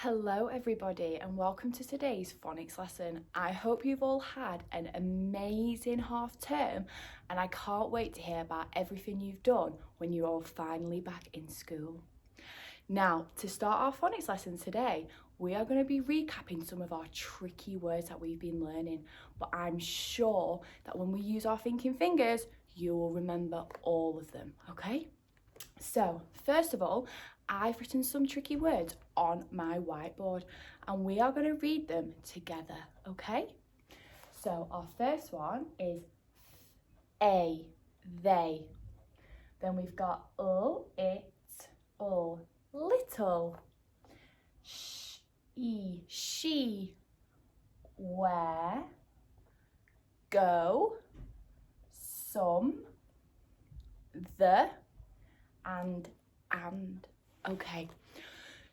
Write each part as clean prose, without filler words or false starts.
Hello everybody and welcome to today's phonics lesson. I hope you've all had an amazing half term and I can't wait to hear about everything you've done when you're all finally back in school. Now, to start our phonics lesson today, we are going to be recapping some of our tricky words that we've been learning, but I'm sure that when we use our thinking fingers, you will remember all of them, okay? So, first of all, I've written some tricky words on my whiteboard and we are going to read them together, okay? So, our first one is a, they. Then we've got it, little. She, where, go, some, the, and. Okay,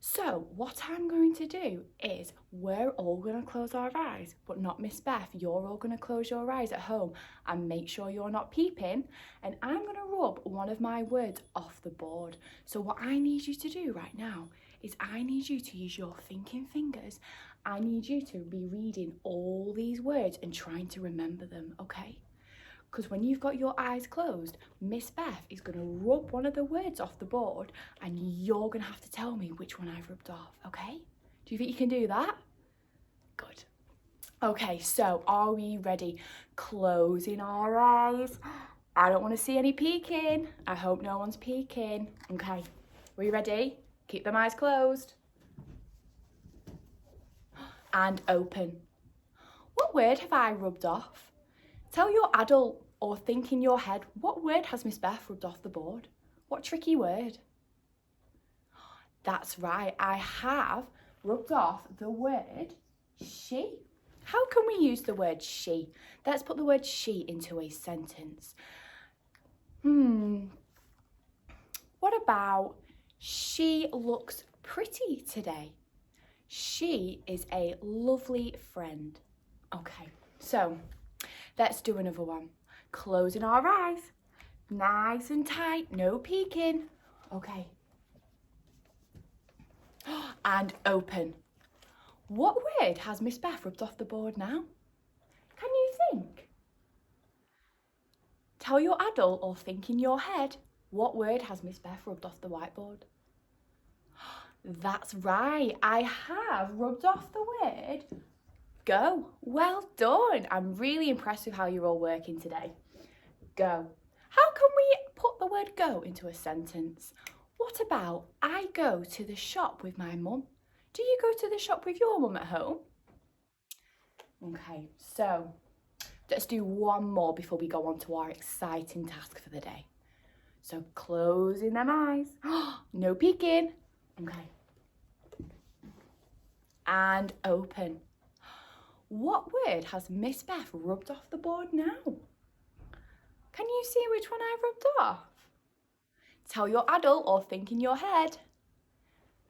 so what I'm going to do is we're all going to close our eyes, but not Miss Beth. You're all going to close your eyes at home and make sure you're not peeping. And I'm going to rub one of my words off the board. So what I need you to do right now is I need you to use your thinking fingers. I need you to be reading all these words and trying to remember them, okay? Because when you've got your eyes closed, Miss Beth is going to rub one of the words off the board and you're going to have to tell me which one I've rubbed off, okay? Do you think you can do that? Good. Okay, so are we ready? Closing our eyes. I don't want to see any peeking. I hope no one's peeking. Okay, are you ready? Keep them eyes closed. And open. What word have I rubbed off? Tell your adult or think in your head, what word has Miss Beth rubbed off the board? What tricky word? That's right, I have rubbed off the word she. How can we use the word she? Let's put the word she into a sentence. What about she looks pretty today? She is a lovely friend. Okay, so let's do another one. Closing our eyes. Nice and tight, no peeking. Okay. And open. What word has Miss Beth rubbed off the board now? Can you think? Tell your adult or think in your head, what word has Miss Beth rubbed off the whiteboard? That's right, I have rubbed off the word go. Well done. I'm really impressed with how you're all working today. Go. How can we put the word go into a sentence? What about I go to the shop with my mum? Do you go to the shop with your mum at home? Okay, so let's do one more before we go on to our exciting task for the day. So closing them eyes. No peeking. Okay. And open. What word has Miss Beth rubbed off the board now? Can you see which one I've rubbed off? Tell your adult or think in your head.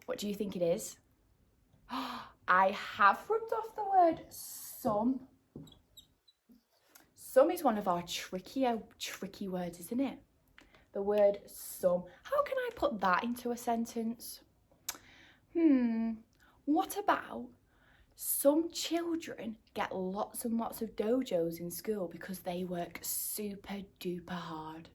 What do you think it is? I have rubbed off the word some. Some is one of our tricky words, isn't it? The word some. How can I put that into a sentence? What about some children get lots and lots of dojos in school because they work super duper hard.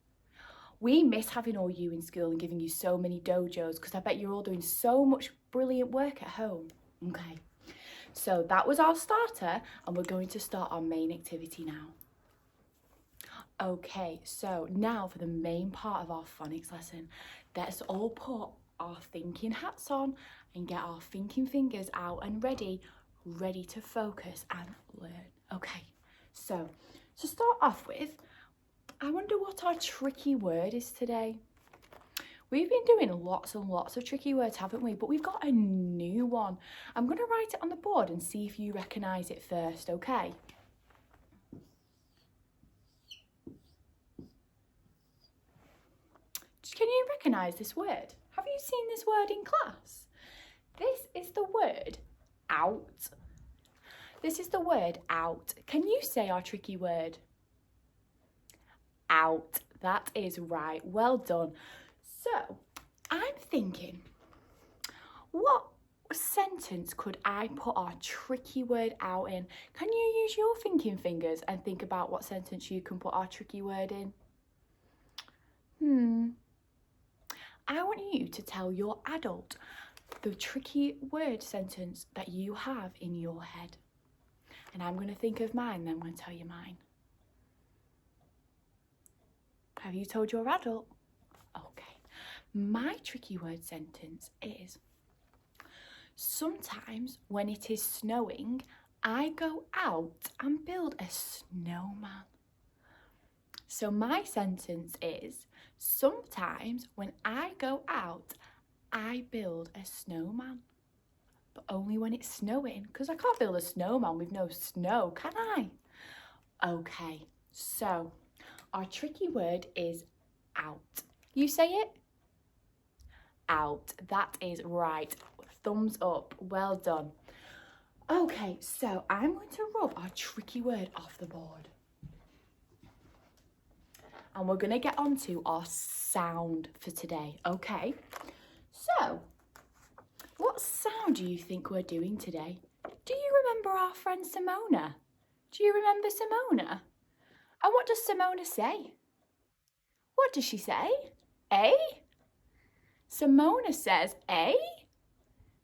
We miss having all you in school and giving you so many dojos because I bet you're all doing so much brilliant work at home. Okay, so that was our starter and we're going to start our main activity now. Okay, so now for the main part of our phonics lesson. Let's all put our thinking hats on and get our thinking fingers out and ready to focus and learn. Okay, so to start off with, I wonder what our tricky word is today. We've been doing lots and lots of tricky words, haven't we? But we've got a new one. I'm going to write it on the board and see if you recognise it first, okay? Can you recognise this word? Have you seen this word in class? This is the word out. This is the word out. Can you say our tricky word? Out. That is right. Well done. So, I'm thinking, what sentence could I put our tricky word out in? Can you use your thinking fingers and think about what sentence you can put our tricky word in? I want you to tell your adult the tricky word sentence that you have in your head. And I'm going to think of mine, then I'm going to tell you mine. Have you told your adult? Okay. My tricky word sentence is, sometimes when it is snowing, I go out and build a snowman. So my sentence is, sometimes when I go out, I build a snowman. But only when it's snowing, because I can't build a snowman with no snow, can I? Okay, so our tricky word is out. You say it? Out. That is right. Thumbs up. Well done. Okay, so I'm going to rub our tricky word off the board. And we're going to get on to our sound for today, okay? So, what sound do you think we're doing today? Do you remember our friend Simona? Do you remember Simona? And what does Simona say? What does she say? A? Simona says A?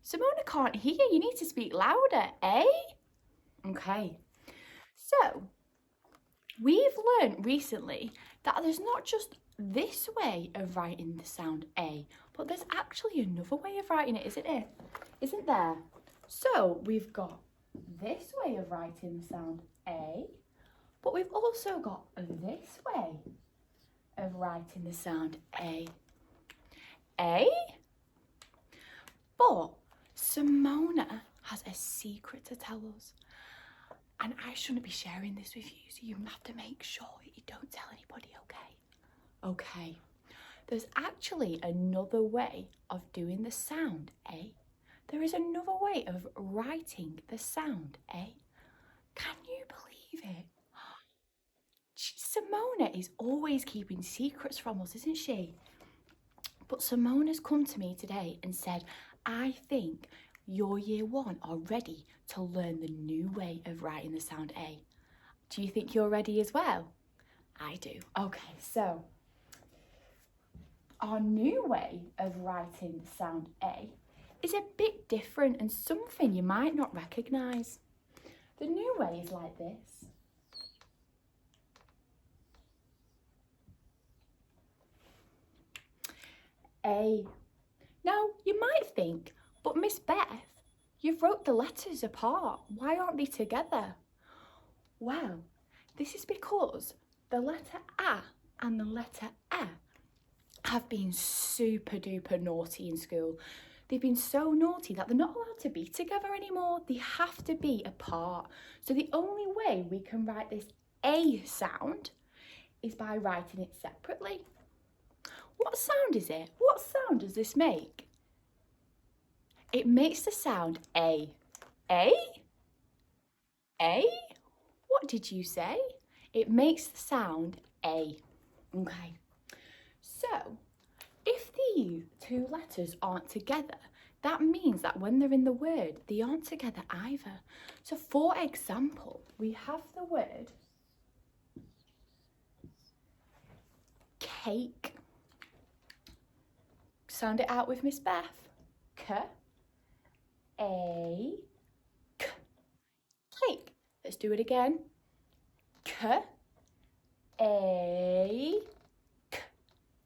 Simona can't hear, you need to speak louder. A? Okay. So, we've learned recently that there's not just this way of writing the sound A, but there's actually another way of writing it, isn't it? Isn't there? So we've got this way of writing the sound A, but we've also got this way of writing the sound A. A? But Simona has a secret to tell us. And I shouldn't be sharing this with you, so you have to make sure that you don't tell anybody, okay? Okay. There's actually another way of doing the sound A. There is another way of writing the sound A. Can you believe it? Simona is always keeping secrets from us, isn't she? But Simona's come to me today and said, I think your year one are ready to learn the new way of writing the sound A. Do you think you're ready as well? I do. Okay, so our new way of writing the sound A is a bit different and something you might not recognise. The new way is like this. A. Now, you might think, but Miss Beth, you've wrote the letters apart. Why aren't they together? Well, this is because the letter A and the letter E have been super duper naughty in school. They've been so naughty that they're not allowed to be together anymore. They have to be apart. So the only way we can write this A sound is by writing it separately. What sound is it? What sound does this make? It makes the sound A. A? A? What did you say? It makes the sound A. Okay. So, if these two letters aren't together, that means that when they're in the word, they aren't together either. So, for example, we have the word cake. Sound it out with Miss Beth. K-A-K. Cake. Let's do it again. K-A-K.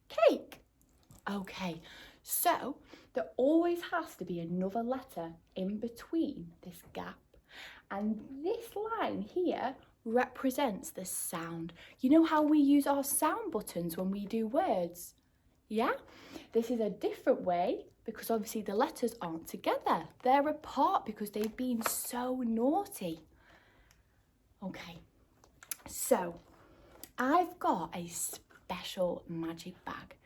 Cake. Okay, so there always has to be another letter in between this gap. And this line here represents the sound. You know how we use our sound buttons when we do words? Yeah? This is a different way because obviously the letters aren't together. They're apart because they've been so naughty. Okay, so I've got a special magic bag.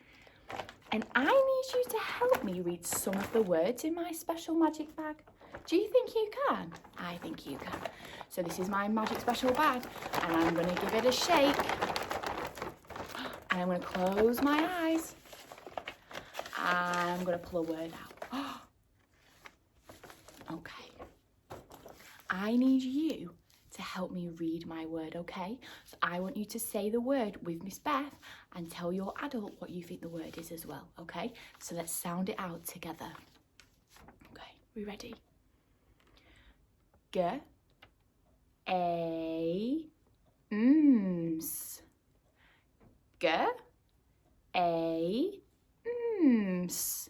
And I need you to help me read some of the words in my special magic bag. Do you think you can? I think you can. So this is my magic special bag and I'm going to give it a shake. And I'm going to close my eyes. I'm going to pull a word out. I need you to help me read my word, okay? So I want you to say the word with Miss Beth and tell your adult what you think the word is as well, okay? So let's sound it out together. Okay, we ready? G, A, Ms. G, A, Ms.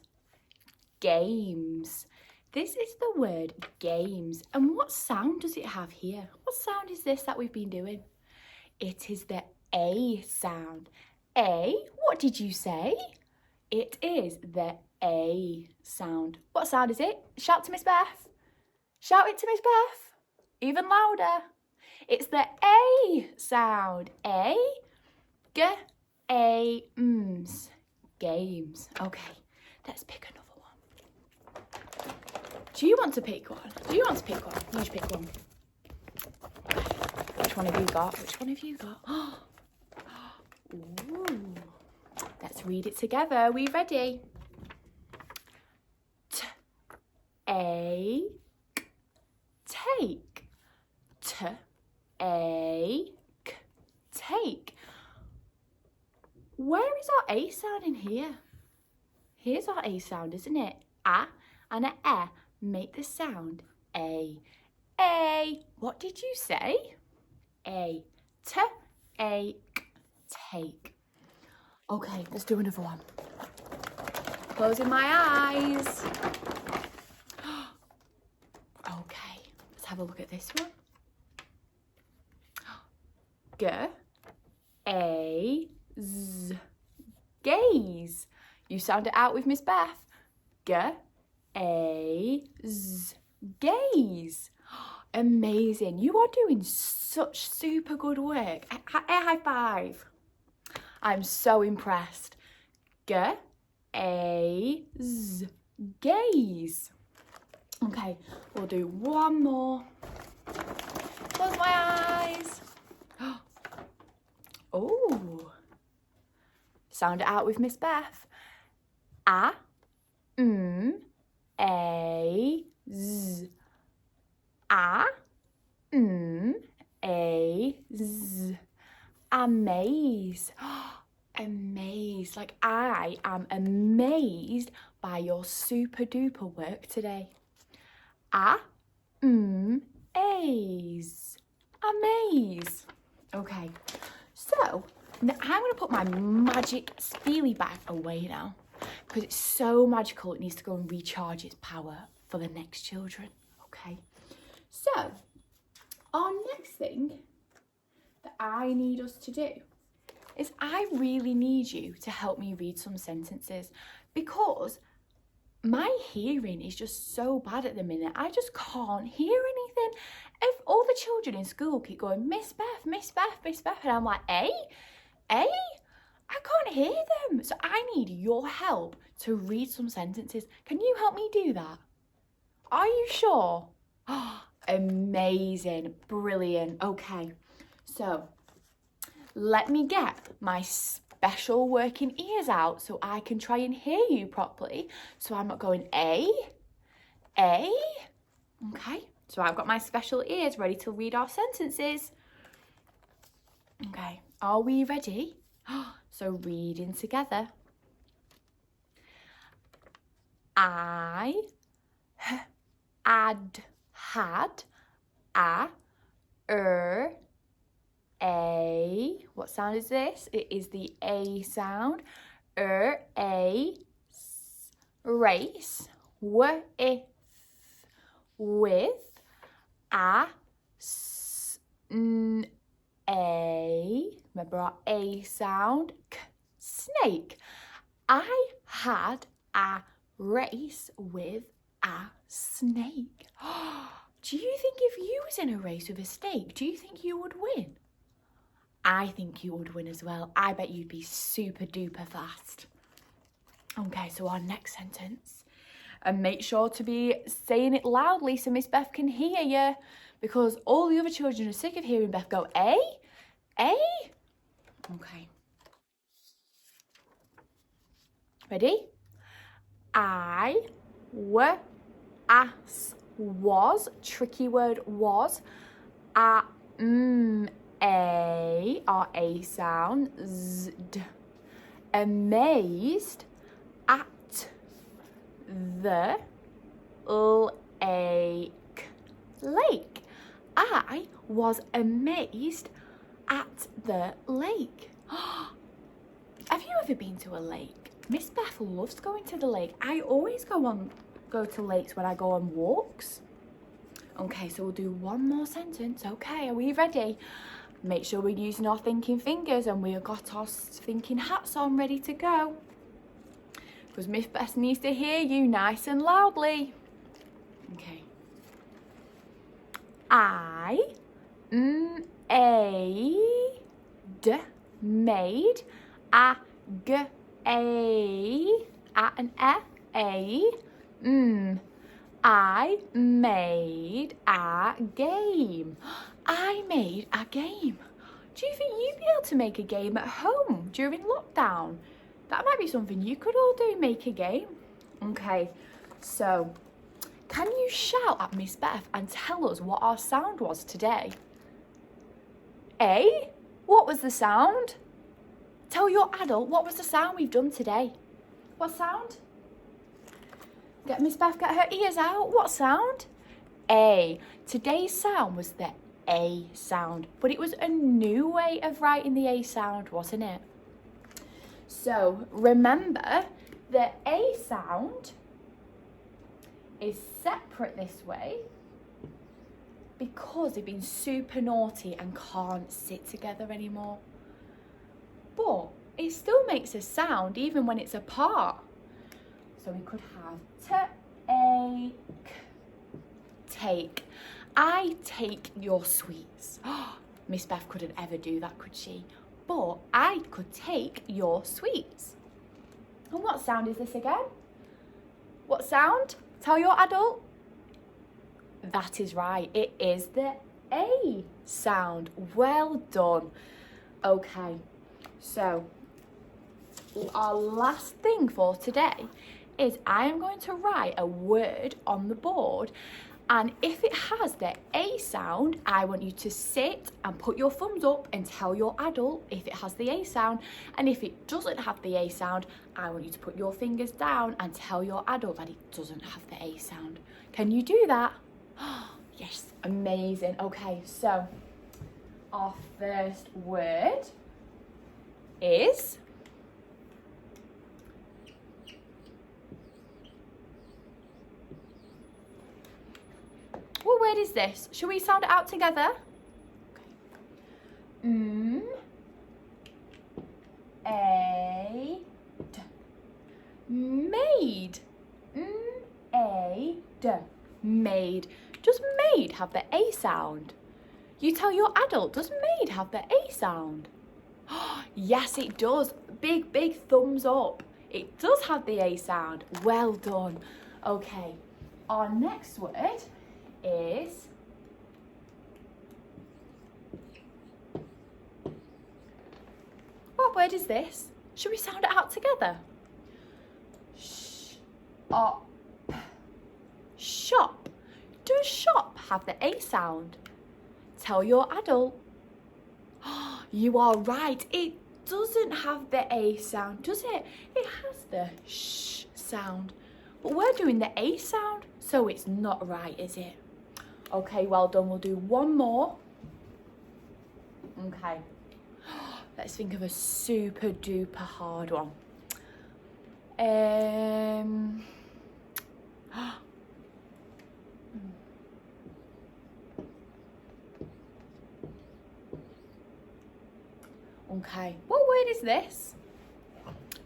Games. This is the word games. And what sound does it have here? What sound is this that we've been doing? It is the A sound. A, what did you say? It is the A sound. What sound is it? Shout to Miss Beth. Shout it to Miss Beth. Even louder. It's the A sound. A, G, A, Ms. Games. Okay, let's pick another one. Do you want to pick one? Do you want to pick one? You should pick one. Which one have you got? Which one have you got? Ooh. Let's read it together. Are we ready? T, A, take. T, A, k, take. Where is our A sound in here? Here's our A sound, isn't it? A and a E make the sound A. A. What did you say? A. T, A, k, take. Okay, let's do another one. Closing my eyes. Okay, let's have a look at this one. G, A, Z. Gaze. You sound it out with Miss Beth. G, A, Z. Gaze. Amazing. You are doing such super good work. High five. I'm so impressed. G, A, Z. Gaze. Okay, we'll do one more. Close my eyes. Oh. Sound it out with Miss Beth. A, A, Z. A, A, Z. Amaze. Amaze. Like, I am amazed by your super duper work today. A, Aze. Amaze. Okay, so now I'm going to put my magic Steely bag away now because it's so magical it needs to go and recharge its power for the next children. Okay, so our next thing that I need us to do is I really need you to help me read some sentences because my hearing is just so bad at the minute. I just can't hear anything. If all the children in school keep going, Miss Beth, Miss Beth, Miss Beth, and I'm like, I can't hear them. So I need your help to read some sentences. Can you help me do that? Are you sure? Oh, amazing, brilliant. Okay, so let me get my special working ears out so I can try and hear you properly. So I'm not going A. Okay, so I've got my special ears ready to read our sentences. Okay, are we ready? So reading together. I had a A. What sound is this? It is the A sound. A race with a A. Remember our A sound. Snake. I had a race with a snake. Do you think if you was in a race with a snake, do you think you would win? I think you would win as well. I bet you'd be super duper fast. Okay, so our next sentence. And make sure to be saying it loudly so Miss Beth can hear you because all the other children are sick of hearing Beth go, A? Okay. Ready? I was was, tricky word was, a, a, our A sound, zd. Amazed at the lake. Lake. I was amazed at the lake. Have you ever been to a lake? Miss Beth loves going to the lake. I always go to lakes when I go on walks. Okay, so we'll do one more sentence. Okay, are we ready? Make sure we're using our thinking fingers and we've got our thinking hats on ready to go. Because Miss Beth needs to hear you nice and loudly. Okay. I made a I made a game. I made a game. Do you think you'd be able to make a game at home during lockdown? That might be something you could all do, make a game. Okay, so can you shout at Miss Beth and tell us what our sound was today? A? What was the sound? Tell your adult what was the sound we've done today. What sound? Get Miss Beth, get her ears out. What sound? A. Today's sound was the A sound, but it was a new way of writing the A sound, wasn't it? So remember, the A sound is separate this way because they've been super naughty and can't sit together anymore. But it still makes a sound even when it's apart. So we could have take. I take your sweets. Miss Beth couldn't ever do that, could she? But I could take your sweets. And what sound is this again? What sound? Tell your adult. That is right. It is the A sound. Well done. Okay, so our last thing for today is I am going to write a word on the board, and if it has the A sound, I want you to sit and put your thumbs up and tell your adult if it has the A sound, and if it doesn't have the A sound, I want you to put your fingers down and tell your adult that it doesn't have the A sound. Can you do that? Yes, amazing. Okay, so our first word is what word is this? Shall we sound it out together? Okay. Made. Made. Does made have the A sound? You tell your adult, does made have the A sound? Yes, it does. Big, big thumbs up. It does have the A sound. Well done. Okay, our next word is what word is this? Should we sound it out together? Shop. Does shop have the A sound? Tell your adult. You are right. It doesn't have the A sound, does it? It has the sh sound. But we're doing the A sound, so it's not right, is it? Okay, well done. We'll do one more. Okay. Let's think of a super duper hard one. Okay, what word is this?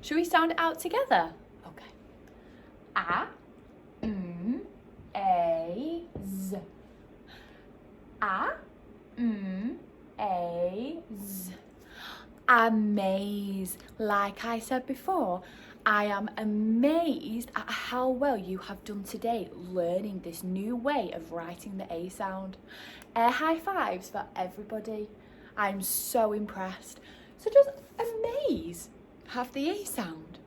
Should we sound it out together? Okay. A-Z. A-Z. Amaze. Like I said before, I am amazed at how well you have done today learning this new way of writing the A sound. Air high fives for everybody. I'm so impressed. So does amaze have the A sound?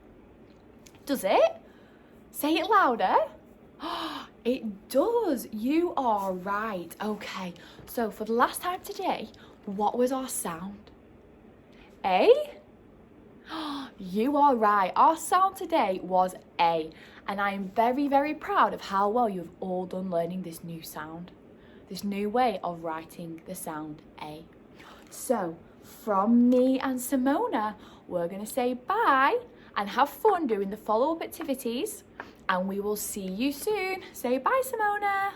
Does it? Say it louder. It does. You are right. Okay, so for the last time today, what was our sound? A? You are right. Our sound today was A. And I am very, very proud of how well you've all done learning this new sound, this new way of writing the sound A. So, from me and Simona, we're going to say bye and have fun doing the follow-up activities. And we will see you soon. Say bye, Simona.